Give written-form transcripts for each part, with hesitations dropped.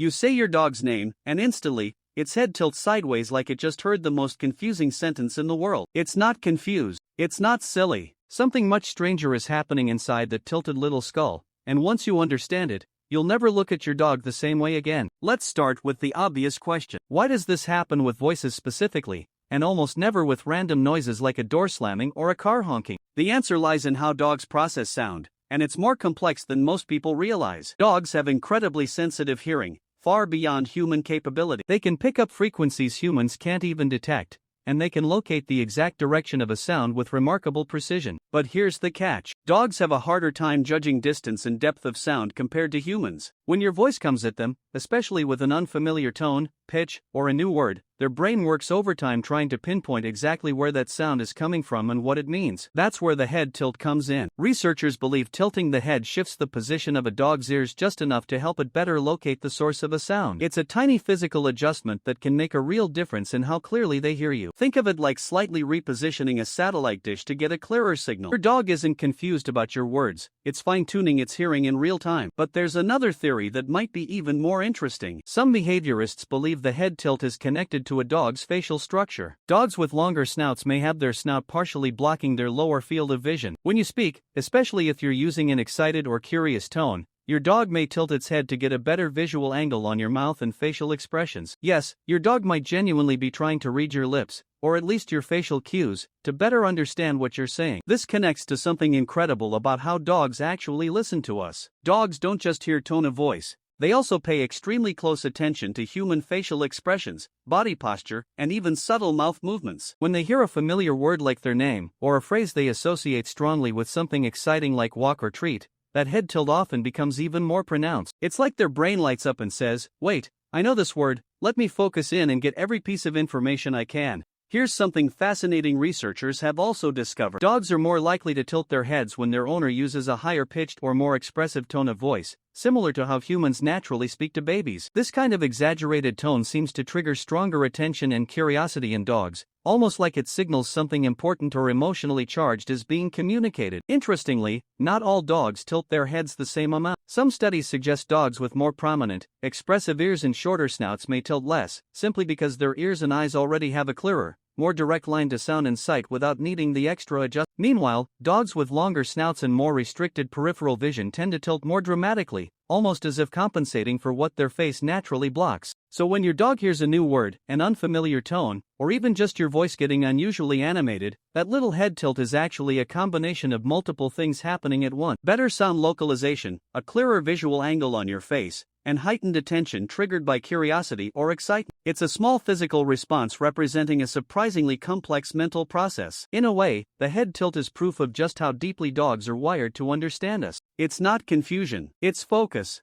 You say your dog's name, and instantly, its head tilts sideways like it just heard the most confusing sentence in the world. It's not confused. It's not silly. Something much stranger is happening inside that tilted little skull, and once you understand it, you'll never look at your dog the same way again. Let's start with the obvious question. Why does this happen with voices specifically, and almost never with random noises like a door slamming or a car honking? The answer lies in how dogs process sound, and it's more complex than most people realize. Dogs have incredibly sensitive hearing, far beyond human capability. They can pick up frequencies humans can't even detect, and they can locate the exact direction of a sound with remarkable precision. But here's the catch. Dogs have a harder time judging distance and depth of sound compared to humans. When your voice comes at them, especially with an unfamiliar tone, pitch, or a new word, their brain works overtime trying to pinpoint exactly where that sound is coming from and what it means. That's where the head tilt comes in. Researchers believe tilting the head shifts the position of a dog's ears just enough to help it better locate the source of a sound. It's a tiny physical adjustment that can make a real difference in how clearly they hear you. Think of it like slightly repositioning a satellite dish to get a clearer signal. Your dog isn't confused about your words, it's fine-tuning its hearing in real time. But there's another theory that might be even more interesting. Some behaviorists believe the head tilt is connected to a dog's facial structure. Dogs with longer snouts may have their snout partially blocking their lower field of vision. When you speak, especially if you're using an excited or curious tone, your dog may tilt its head to get a better visual angle on your mouth and facial expressions. Yes, your dog might genuinely be trying to read your lips, or at least your facial cues, to better understand what you're saying. This connects to something incredible about how dogs actually listen to us. Dogs don't just hear tone of voice. They also pay extremely close attention to human facial expressions, body posture, and even subtle mouth movements. When they hear a familiar word like their name, or a phrase they associate strongly with something exciting like walk or treat, that head tilt often becomes even more pronounced. It's like their brain lights up and says, "Wait, I know this word, let me focus in and get every piece of information I can." Here's something fascinating researchers have also discovered. Dogs are more likely to tilt their heads when their owner uses a higher pitched or more expressive tone of voice, similar to how humans naturally speak to babies. This kind of exaggerated tone seems to trigger stronger attention and curiosity in dogs, almost like it signals something important or emotionally charged is being communicated. Interestingly, not all dogs tilt their heads the same amount. Some studies suggest dogs with more prominent, expressive ears and shorter snouts may tilt less, simply because their ears and eyes already have a clearer, more direct line to sound and sight without needing the extra adjustment. Meanwhile, dogs with longer snouts and more restricted peripheral vision tend to tilt more dramatically, almost as if compensating for what their face naturally blocks. So when your dog hears a new word, an unfamiliar tone, or even just your voice getting unusually animated, that little head tilt is actually a combination of multiple things happening at once. Better sound localization, a clearer visual angle on your face, and heightened attention triggered by curiosity or excitement. It's a small physical response representing a surprisingly complex mental process. In a way, the head tilt is proof of just how deeply dogs are wired to understand us. It's not confusion, it's focus.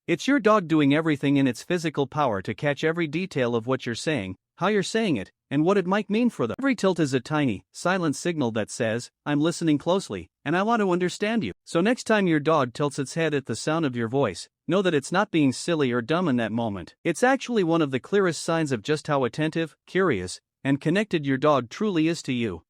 It's your dog doing everything in its physical power to catch every detail of what you're saying, how you're saying it, and what it might mean for them. Every tilt is a tiny, silent signal that says, "I'm listening closely, and I want to understand you." So next time your dog tilts its head at the sound of your voice, know that it's not being silly or dumb in that moment. It's actually one of the clearest signs of just how attentive, curious, and connected your dog truly is to you.